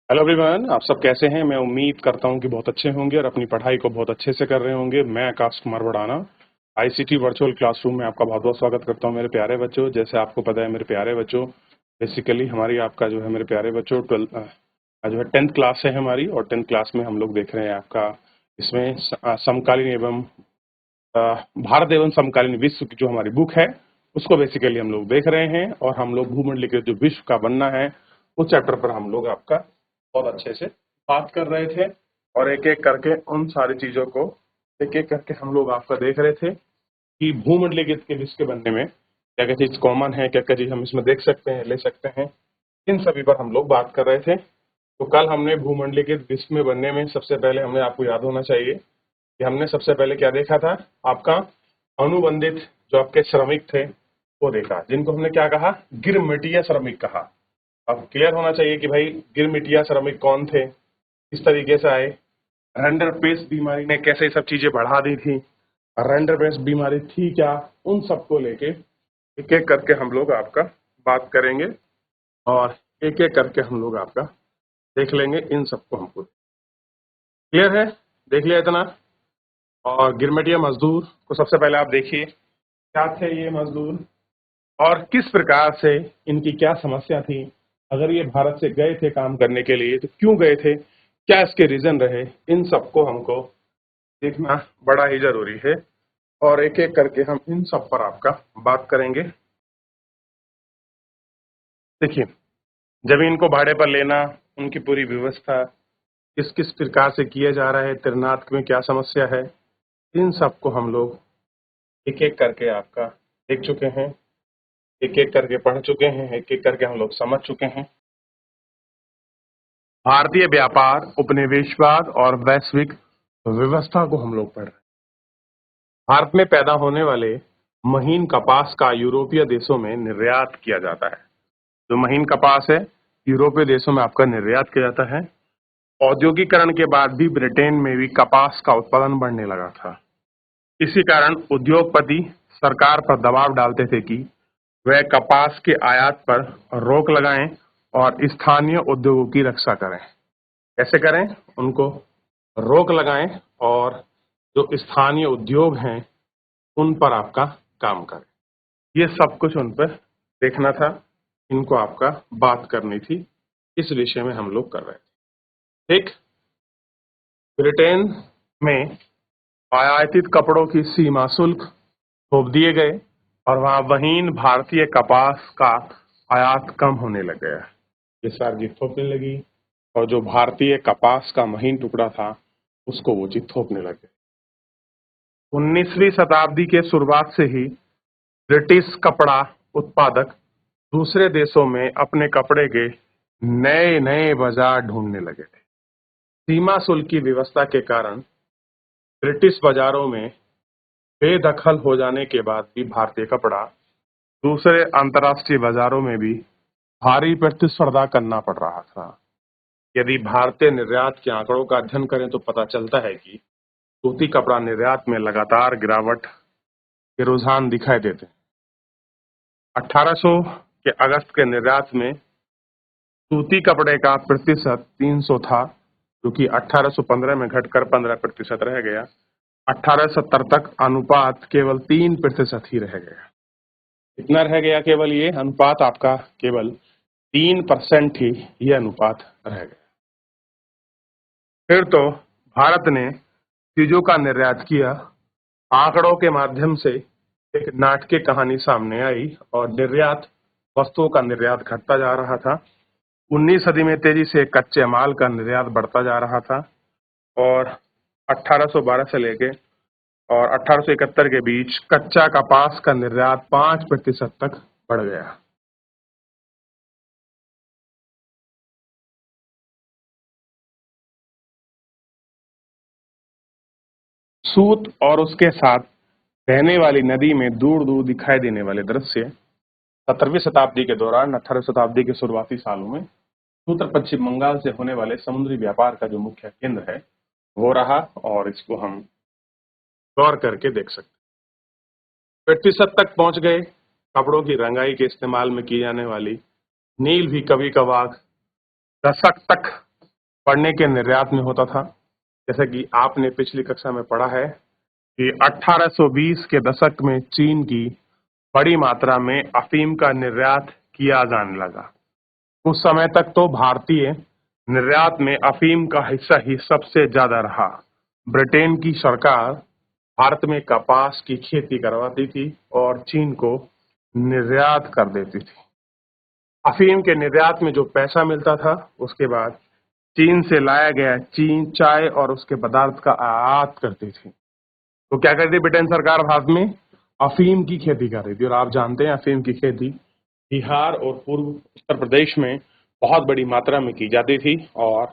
Hello everyone, आप सब कैसे हैं। मैं उम्मीद करता हूं कि बहुत अच्छे होंगे और अपनी पढ़ाई को बहुत अच्छे से कर रहे होंगे। मैं आकाश कुमार बढ़ाना आईसीटी वर्चुअल क्लासरूम में आपका बहुत बहुत स्वागत करता हूं मेरे प्यारे बच्चों। जैसे आपको पता है मेरे प्यारे बच्चों, बेसिकली हमारी आपका जो है मेरे प्यारे बच्चों 12 जो है 10th क्लास है हमारी, और 10th क्लास में हम लोग देख रहे हैं आपका इसमें समकालीन एवं भारत एवं समकालीन विश्व की जो हमारी बुक है उसको बेसिकली हम लोग देख रहे हैं। और हम लोग भूमंडलीय के जो विश्व का बनना है उस चैप्टर पर हम लोग आपका बहुत अच्छे से बात कर रहे थे, और एक एक करके उन सारी चीजों को एक एक करके हम लोग आपका देख रहे थे कि भूमंडलीय के विश्व के बनने में क्या क्या चीज कॉमन है, क्या क्या चीज हम इसमें देख सकते हैं, ले सकते हैं। इन सभी पर हम लोग बात कर रहे थे। तो कल हमने भूमंडलीय के विश्व में बनने में सबसे पहले हमने, आपको याद होना चाहिए कि हमने सबसे पहले क्या देखा था, आपका अनुबंधित जो आपके श्रमिक थे वो देखा, जिनको हमने क्या कहा, गिरमिटिया श्रमिक कहा। अब क्लियर होना चाहिए कि भाई गिरमिटिया श्रमिक कौन थे, किस तरीके से आए, रेंडरपेस्ट बीमारी ने कैसे ये सब चीजें बढ़ा दी थी, रेंडरपेस्ट बीमारी थी क्या, उन सबको लेके एक एक करके हम लोग आपका बात करेंगे, और एक एक करके हम लोग आपका देख लेंगे इन सबको हमको। क्लियर है, देख लिया इतना। और गिरमिटिया मजदूर को सबसे पहले आप देखिए, क्या थे ये मजदूर और किस प्रकार से इनकी क्या समस्या थी। अगर ये भारत से गए थे काम करने के लिए तो क्यों गए थे, क्या इसके रीजन रहे, इन सबको हमको देखना बड़ा ही जरूरी है। और एक एक करके हम इन सब पर आपका बात करेंगे। देखिए, जमीन को भाड़े पर लेना, उनकी पूरी व्यवस्था किस किस प्रकार से किया जा रहा है, तैनात में क्या समस्या है, इन सबको हम लोग एक एक करके आपका देख चुके हैं, एक एक करके पढ़ चुके हैं, एक एक करके हम लोग समझ चुके हैं। भारतीय व्यापार, उपनिवेशवाद और वैश्विक व्यवस्था को हम लोग पढ़ रहे हैं। भारत में पैदा होने वाले महीन कपास का यूरोपीय देशों में निर्यात किया जाता है। जो महीन कपास है यूरोपीय देशों में आपका निर्यात किया जाता है। औद्योगिकरण के बाद भी ब्रिटेन में भी कपास का उत्पादन बढ़ने लगा था। इसी कारण उद्योगपति सरकार पर दबाव डालते थे कि वह कपास के आयात पर रोक लगाएं और स्थानीय उद्योगों की रक्षा करें। कैसे करें, उनको रोक लगाएं और जो स्थानीय उद्योग हैं उन पर आपका काम करें। ये सब कुछ उन पर देखना था, इनको आपका बात करनी थी, इस विषय में हम लोग कर रहे थे। ठीक, ब्रिटेन में आयातित कपड़ों की सीमा शुल्क थोप दिए गए और वहां वहीन भारतीय कपास का आयात कम होने लग गया। ये सारी चीज थोपने लगी, और जो भारतीय कपास का महीन टुकड़ा था उसको वो चीज थोपने लगे। 19वीं शताब्दी के शुरुआत से ही ब्रिटिश कपड़ा उत्पादक दूसरे देशों में अपने कपड़े के नए नए बाजार ढूंढने लगे थे। सीमा शुल्क की व्यवस्था के कारण ब्रिटिश बाजारों में बेदखल हो जाने के बाद भी भारतीय कपड़ा दूसरे अंतर्राष्ट्रीय बाजारों में भी भारी प्रतिस्पर्धा करना पड़ रहा था। यदि भारतीय निर्यात के आंकड़ों का अध्ययन करें तो पता चलता है कि सूती कपड़ा निर्यात में लगातार गिरावट के रुझान दिखाई देते हैं। 1800 के अगस्त के निर्यात में सूती कपड़े का प्रतिशत 300 था, जो कि 1815 में घटकर 15% रह गया। 1870 तक अनुपात केवल 3% ही रह गया। इतना रह गया, केवल ये अनुपात आपका केवल 3% ही ये अनुपात रह गया। फिर तो भारत ने चीजों का निर्यात किया। आंकड़ों के माध्यम से एक नाटकीय कहानी सामने आई और निर्यात, वस्तुओं का निर्यात घटता जा रहा था। 19वीं सदी में तेजी से कच्चे माल का निर्यात बढ़ता जा रहा था, और 1812 से लेके और 1871 के बीच कच्चा कपास का निर्यात 5% तक बढ़ गया। सूत और उसके साथ बहने वाली नदी में दूर दूर दिखाई देने वाले दृश्य 17वीं शताब्दी के दौरान 18वीं शताब्दी के शुरुआती सालों में उत्तर पश्चिम बंगाल से होने वाले समुद्री व्यापार का जो मुख्य केंद्र है वो रहा, और इसको हम गौर करके देख सकते हैं। प्रतिशत तक पहुंच गए। कपड़ों की रंगाई के इस्तेमाल में की जाने वाली नील भी कभी कभार दशक तक पढ़ने के निर्यात में होता था। जैसे कि आपने पिछली कक्षा में पढ़ा है कि 1820 के दशक में चीन की बड़ी मात्रा में अफीम का निर्यात किया जाने लगा। उस समय तक तो भारतीय निर्यात में अफीम का हिस्सा ही सबसे ज्यादा रहा। ब्रिटेन की सरकार भारत में कपास की खेती करवाती थी और चीन को निर्यात कर देती थी। अफीम के निर्यात में जो पैसा मिलता था, उसके बाद चीन से लाया गया चीन चाय और उसके पदार्थ का आयात करती थी। तो क्या करती ब्रिटेन सरकार भारत में अफीम की खेती कर रही थी। और आप जानते हैं अफीम की खेती बिहार और पूर्व उत्तर प्रदेश में बहुत बड़ी मात्रा में की जाती थी। और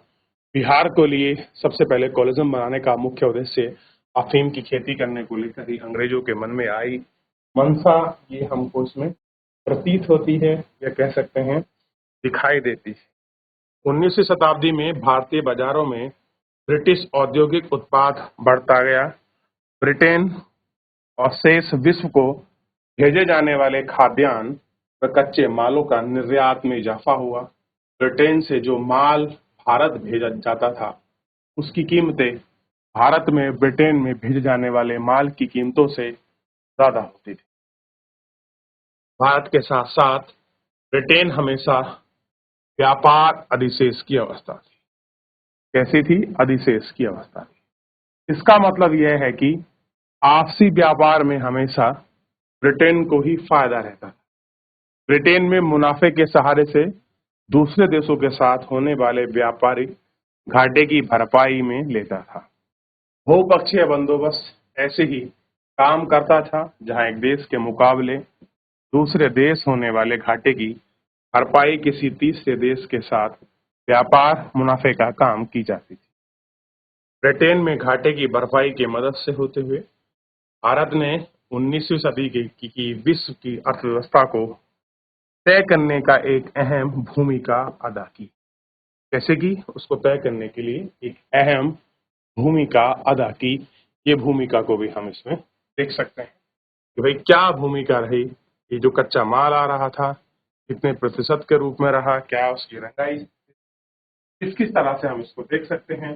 बिहार को लिए सबसे पहले कोलिज्म बनाने का मुख्य उद्देश्य अफीम की खेती करने को लेकर ही अंग्रेजों के मन में आई मनसा, ये हमको इसमें प्रतीत होती है या कह सकते हैं दिखाई देती है। 19वीं शताब्दी में भारतीय बाजारों में ब्रिटिश औद्योगिक उत्पाद बढ़ता गया। ब्रिटेन और शेष विश्व को भेजे जाने वाले खाद्यान्न व कच्चे मालों का निर्यात में इजाफा हुआ। ब्रिटेन से जो माल भारत भेजा जाता था, उसकी कीमतें भारत में ब्रिटेन में भेजे जाने वाले माल की कीमतों से ज्यादा होती थी। भारत के साथ साथ ब्रिटेन हमेशा व्यापार अधिशेष की अवस्था थी। कैसी थी? अधिशेष की अवस्था थी। इसका मतलब यह है कि आपसी व्यापार में हमेशा ब्रिटेन को ही फायदा रहता था। ब्रिटेन में मुनाफे के सहारे से दूसरे देशों के साथ होने वाले व्यापारिक घाटे की भरपाई में लेता था। बहुपक्षीय बंदोबस्त ऐसे ही काम करता था, जहां एक देश के मुकाबले दूसरे देश होने वाले घाटे की भरपाई किसी तीसरे देश के साथ व्यापार मुनाफे का काम की जाती थी। ब्रिटेन में घाटे की भरपाई की मदद से होते हुए भारत ने 19वीं सदी की विश्व की अर्थव्यवस्था को तय करने का एक अहम भूमिका अदा की। जैसे कि उसको तय करने के लिए एक अहम भूमिका अदा की। ये भूमिका को भी हम इसमें देख सकते हैं कि भाई क्या भूमिका रही। ये जो कच्चा माल आ रहा था, कितने प्रतिशत के रूप में रहा, क्या उसकी रंगाई, किस तरह से हम इसको देख सकते हैं।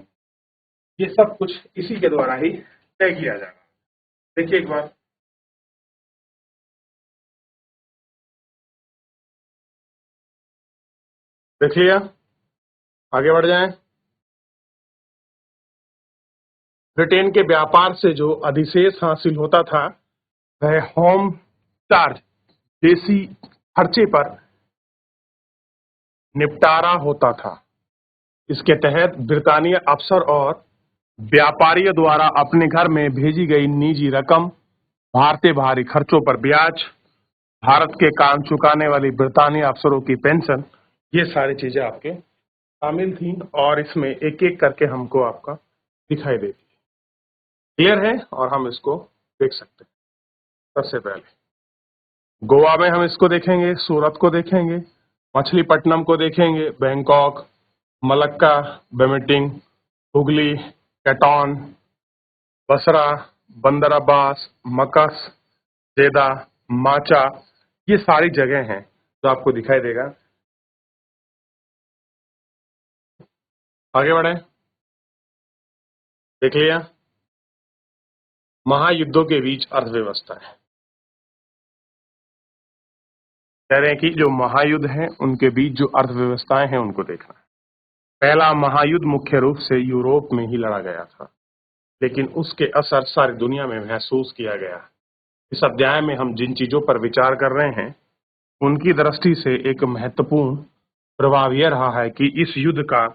ये सब कुछ इसी के द्वारा ही तय किया जाएगा। देखिए एक बार, देखिए आगे बढ़ जाएं। ब्रिटेन के व्यापार से जो अधिशेष हासिल होता था, वह होम चार्ज देसी खर्चे पर निपटारा होता था। इसके तहत ब्रितानिया अफसर और व्यापारियों द्वारा अपने घर में भेजी गई निजी रकम, भारतीय बाहरी खर्चों पर ब्याज, भारत के काम चुकाने वाली ब्रितानिया अफसरों की पेंशन, ये सारी चीजें आपके शामिल थी। और इसमें एक एक करके हमको आपका दिखाई देती है। क्लियर है? और हम इसको देख सकते हैं। सबसे पहले गोवा में हम इसको देखेंगे, सूरत को देखेंगे, मछलीपट्टनम को देखेंगे, बैंकॉक, मलक्का, बेमिटिंग, हुगली, कैटॉन, बसरा, बंदर अब्बास, मकस, जेदा, माचा, ये सारी जगह हैं जो आपको दिखाई देगा। आगे बढ़े, देख लिया। महायुद्धों के बीच अर्थव्यवस्था है। कह रहे हैं कि जो महायुद्ध हैं उनके बीच जो अर्थव्यवस्थाएं हैं उनको देखना है। पहला महायुद्ध मुख्य रूप से यूरोप में ही लड़ा गया था, लेकिन उसके असर सारी दुनिया में महसूस किया गया। इस अध्याय में हम जिन चीजों पर विचार कर रहे हैं, उनकी दृष्टि से एक महत्वपूर्ण प्रभाव यह रहा है कि इस युद्ध का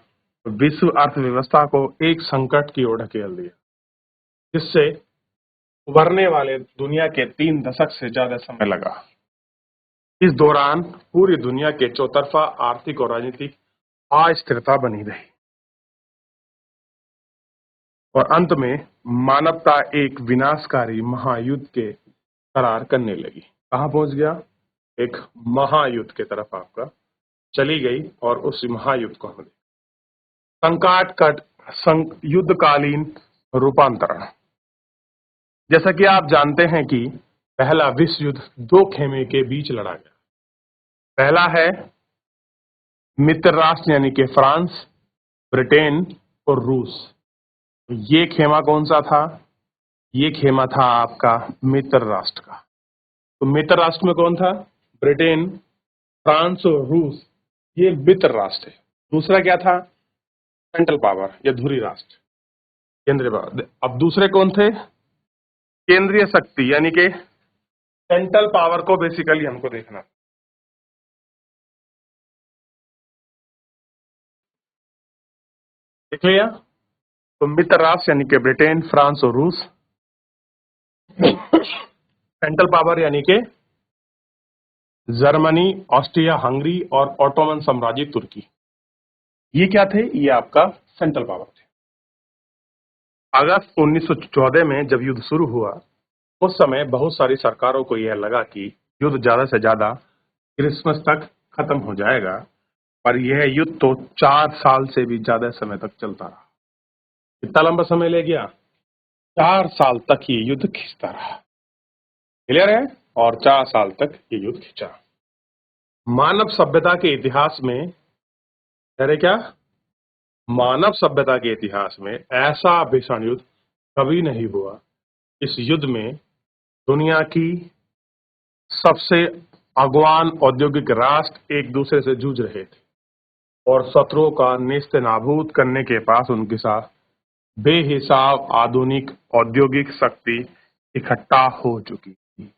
विश्व अर्थव्यवस्था को एक संकट की ओर ढकेल दिया, जिससे उभरने वाले दुनिया के 3 दशक से ज्यादा समय लगा। इस दौरान पूरी दुनिया के चौतरफा आर्थिक और राजनीतिक अस्थिरता बनी रही और अंत में मानवता एक विनाशकारी महायुद्ध के करार करने लगी। कहां पहुंच गया? एक महायुद्ध के तरफ आपका चली गई। और उस महायुद्ध को हमने युद्धकालीन रूपांतरण। जैसा कि आप जानते हैं कि पहला विश्व युद्ध 2 खेमे के बीच लड़ा गया। पहला है मित्र राष्ट्र यानी कि फ्रांस, ब्रिटेन और रूस। ये खेमा कौन सा था? ये खेमा था आपका मित्र राष्ट्र का। तो मित्र राष्ट्र में कौन था? ब्रिटेन, फ्रांस और रूस, ये मित्र राष्ट्र है। दूसरा क्या था? सेंट्रल पावर या धुरी राष्ट्र, केंद्रीय पावर। अब दूसरे कौन थे? केंद्रीय शक्ति, यानी कि सेंट्रल पावर को बेसिकली हमको देखना। देख लिया? तो मित्र राष्ट्र यानी कि ब्रिटेन, फ्रांस और रूस। सेंट्रल पावर यानी कि जर्मनी, ऑस्ट्रिया हंगरी और ऑटोमन साम्राज्य तुर्की। ये क्या थे? ये आपका सेंट्रल पावर थे। अगस्त 1914 में जब युद्ध शुरू हुआ, उस समय बहुत सारी सरकारों को यह लगा कि युद्ध ज्यादा से ज्यादा क्रिसमस तक खत्म हो जाएगा, पर यह युद्ध तो 4 साल से भी ज्यादा समय तक चलता रहा। कितना लंबा समय ले गया? 4 साल तक ये युद्ध खिंचता रहा। क्लियर है? और 4 साल तक ये युद्ध खिंचा। मानव सभ्यता के इतिहास में, कह रहे क्या? मानव सभ्यता के इतिहास में ऐसा भीषण युद्ध कभी नहीं हुआ। इस युद्ध में दुनिया की सबसे अगवान औद्योगिक राष्ट्र एक दूसरे से जूझ रहे थे और शत्रुओं का नेस्त नाबूद करने के पास उनके साथ बेहिसाब आधुनिक औद्योगिक शक्ति इकट्ठा हो चुकी थी।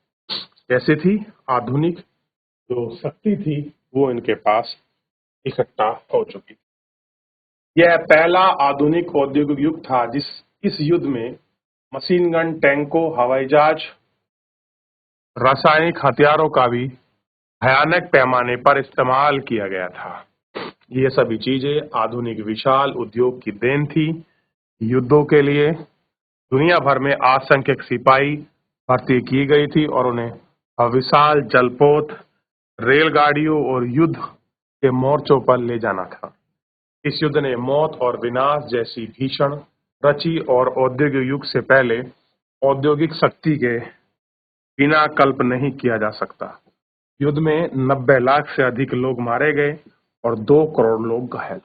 कैसे थी? आधुनिक जो शक्ति थी वो इनके पास इकट्ठा हो चुकी थी। यह पहला आधुनिक औद्योगिक युग था इस युद्ध में मशीन गन, टैंकों, हवाई जहाज, रासायनिक हथियारों का भी भयानक पैमाने पर इस्तेमाल किया गया था। ये सभी चीजें आधुनिक विशाल उद्योग की देन थी। युद्धों के लिए दुनिया भर में असंख्यक सिपाही भर्ती की गई थी और उन्हें विशाल जलपोत, रेलगाड़ियों और युद्ध के मोर्चों पर ले जाना था। इस युद्ध ने मौत और विनाश जैसी भीषण रची और औद्योगिक युग से पहले औद्योगिक शक्ति के बिना कल्प नहीं किया जा सकता। युद्ध में 90 लाख से अधिक लोग मारे गए और 2 करोड़ लोग घायल।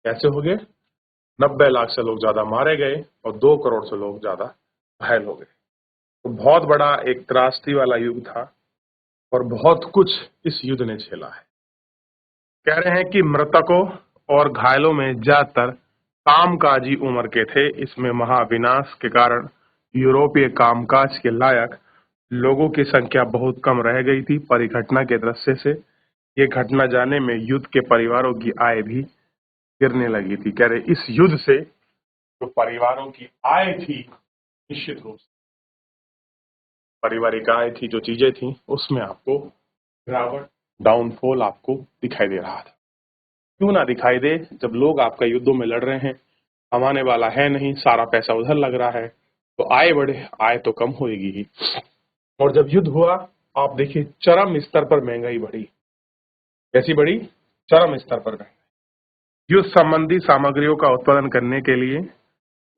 कैसे हो गए? 90 लाख से लोग ज्यादा मारे गए और 2 करोड़ से लोग ज्यादा घायल हो गए। तो बहुत बड़ा एक त्रासदी वाला युद्ध था और बहुत कुछ इस युद्ध ने झेला है। कह रहे हैं कि मृतकों और घायलों में ज्यादातर कामकाजी उम्र के थे। इसमें महाविनाश के कारण यूरोपीय कामकाज के लायक लोगों की संख्या बहुत कम रह गई थी। परिघटना के दृश्य से ये घटना जाने में युद्ध के परिवारों की आय भी गिरने लगी थी। कह रहे इस युद्ध से जो परिवारों की आय थी, निश्चित रूप से पारिवारिक आय थी, जो चीजें थी, उसमें आपको गिरावट, डाउनफॉल आपको दिखाई दे रहा था। क्यों ना दिखाई दे, जब लोग आपका युद्धों में लड़ रहे हैं, कमाने वाला है नहीं, सारा पैसा उधर लग रहा है, तो आय बढ़े, आय तो कम होगी ही। और जब युद्ध हुआ, आप देखिए चरम स्तर पर महंगाई बढ़ी। कैसी बढ़ी? चरम स्तर पर महंगाई। युद्ध संबंधी सामग्रियों का उत्पादन करने के लिए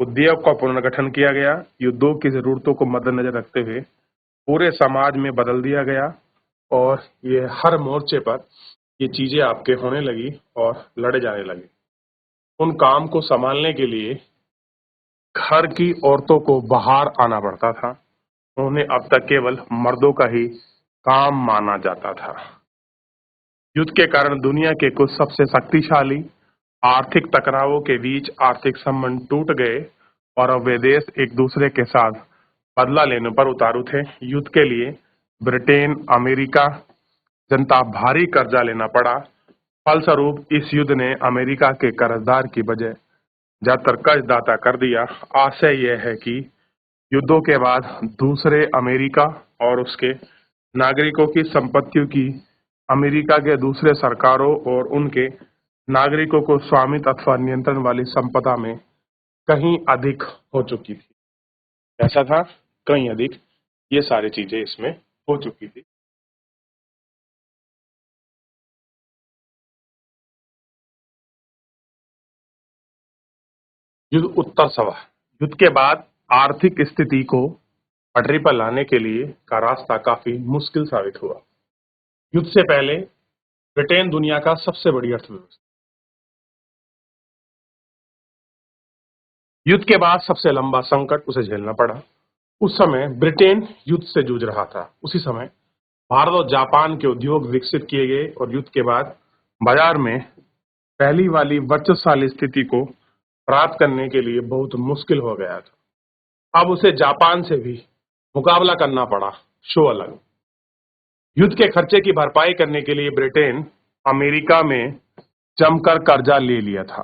उद्योग का पुनर्गठन किया गया। युद्धों की जरूरतों को मद्देनजर रखते हुए पूरे समाज में बदल दिया गया और ये हर मोर्चे पर ये चीजें आपके होने लगी और लड़े जाने लगे। उन काम को संभालने के लिए घर की औरतों को बाहर आना पड़ता था। उन्हें अब तक केवल मर्दों का ही काम माना जाता था। युद्ध के कारण दुनिया के कुछ सबसे शक्तिशाली आर्थिक टकरावों के बीच आर्थिक संबंध टूट गए और अब वे देश एक दूसरे के साथ बदला लेने पर उतारू थे। युद्ध के लिए ब्रिटेन, अमेरिका जनता भारी कर्जा लेना पड़ा। फलस्वरूप इस युद्ध ने अमेरिका के कर्जदार की बजाय ज्यादातर कर्जदाता कर दिया। आशय यह है कि युद्धों के बाद दूसरे अमेरिका और उसके नागरिकों की संपत्तियों की अमेरिका के दूसरे सरकारों और उनके नागरिकों को स्वामित्व अथवा नियंत्रण वाली संपदा में कहीं अधिक हो चुकी थी। ऐसा था, कहीं अधिक ये सारी चीजें इसमें हो चुकी थी। युद्ध उत्तर सभा। युद्ध के बाद आर्थिक स्थिति को पटरी पर लाने के लिए का रास्ता काफी मुश्किल साबित हुआ। युद्ध से पहले ब्रिटेन दुनिया का सबसे बड़ी अर्थव्यवस्था, युद्ध के बाद सबसे लंबा संकट उसे झेलना पड़ा। उस समय ब्रिटेन युद्ध से जूझ रहा था। उसी समय भारत और जापान के उद्योग विकसित किए गए और युद्ध के बाद बाजार में पहली वाली वर्चस्वशाली स्थिति को प्राप्त करने के लिए बहुत मुश्किल हो गया था। अब उसे जापान से भी मुकाबला करना पड़ा, शो अलग। युद्ध के खर्चे की भरपाई करने के लिए ब्रिटेन अमेरिका में जमकर कर्जा ले लिया था।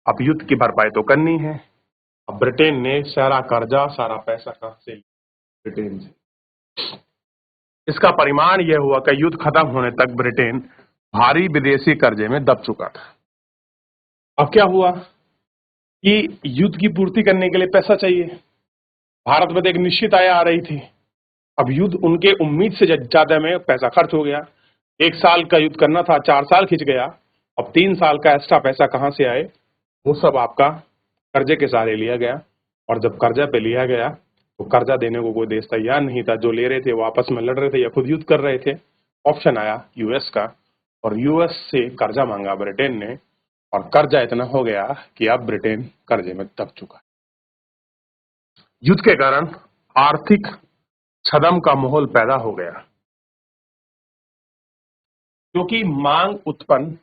अब युद्ध की भरपाई तो करनी है। अब ब्रिटेन ने सारा कर्जा, सारा पैसा कहां से लिया? ब्रिटेन से। इसका परिणाम यह हुआ कि युद्ध खत्म होने तक ब्रिटेन भारी विदेशी कर्जे में दब चुका था। अब क्या हुआ कि युद्ध की पूर्ति करने के लिए पैसा चाहिए। भारत में तो एक निश्चित आय आ रही थी। अब युद्ध उनके उम्मीद से ज्यादा में पैसा खर्च हो गया। 1 साल का युद्ध करना था, 4 साल खिंच गया। अब 3 साल का एक्स्ट्रा पैसा कहां से आए? वो सब आपका कर्जे के सहारे लिया गया। और जब कर्जा पे लिया गया तो कर्जा देने को कोई देश तैयार नहीं था। जो ले रहे थे वो आपस में लड़ रहे थे या खुद युद्ध कर रहे थे। ऑप्शन आया यूएस का, और यूएस से कर्जा मांगा ब्रिटेन ने, और कर्जा इतना हो गया कि अब ब्रिटेन कर्जे में दब चुका है। युद्ध के कारण आर्थिक छदम का माहौल पैदा हो गया, क्योंकि मांग उत्पन्न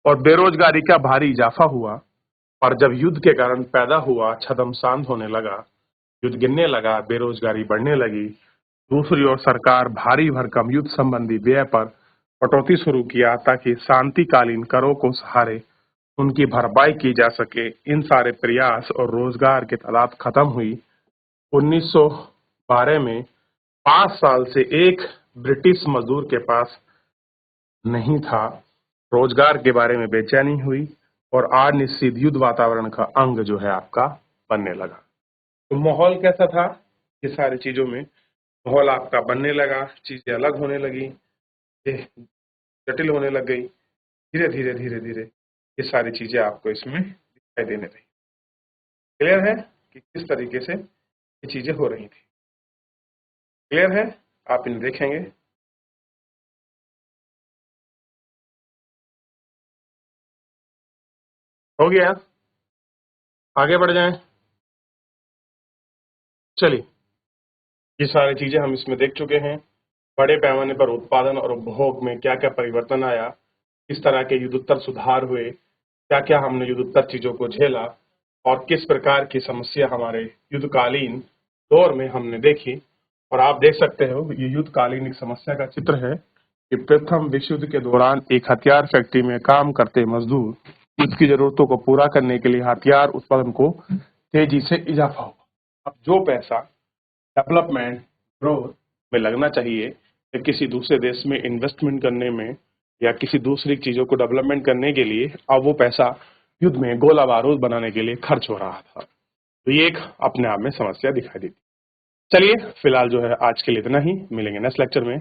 और बेरोजगारी का भारी इजाफा हुआ। और जब युद्ध के कारण पैदा हुआ छदम शांत होने लगा, युद्ध गिरने लगा, बेरोजगारी बढ़ने लगी। दूसरी ओर सरकार भारी भरकम युद्ध संबंधी व्यय पर कटौती शुरू किया ताकि शांतिकालीन करों को सहारे उनकी भरपाई की जा सके। इन सारे प्रयास और रोजगार की तादाद खत्म हुई। 1912 में 5 साल से एक ब्रिटिश मजदूर के पास नहीं था। रोजगार के बारे में बेचैनी हुई और अनिश्चित युद्ध वातावरण का अंग जो है आपका बनने लगा। तो माहौल कैसा था? ये सारी चीजों में माहौल आपका बनने लगा, चीजें अलग होने लगी, ये जटिल होने लग गई। धीरे धीरे धीरे धीरे ये सारी चीजें आपको इसमें दिखाई देने लगी। क्लियर है कि किस तरीके से ये चीजें हो रही थी? क्लियर है? आप इन्हें देखेंगे। हो गया? आगे बढ़ जाएं। चलिए, ये सारी चीजें हम इसमें देख चुके हैं। बड़े पैमाने पर उत्पादन और उपभोग में क्या क्या परिवर्तन आया, किस तरह के युद्धोत्तर सुधार हुए, क्या क्या हमने युद्धोत्तर चीजों को झेला, और किस प्रकार की समस्या हमारे युद्धकालीन दौर में हमने देखी। और आप देख सकते हो ये युद्धकालीन एक समस्या का चित्र है कि प्रथम विश्व युद्ध के दौरान एक हथियार फैक्ट्री में काम करते मजदूर युद्ध की जरूरतों को पूरा करने के लिए हथियार उत्पादन को तेजी से इजाफा हुआ। अब जो पैसा डेवलपमेंट ग्रोथ में लगना चाहिए या किसी दूसरे देश में इन्वेस्टमेंट करने में या किसी दूसरी चीजों को डेवलपमेंट करने के लिए, अब वो पैसा युद्ध में गोला बारूद बनाने के लिए खर्च हो रहा था। तो ये एक अपने आप में समस्या दिखाई देती। चलिए फिलहाल जो है आज के लिए इतना ही। मिलेंगे नेक्स्ट लेक्चर में।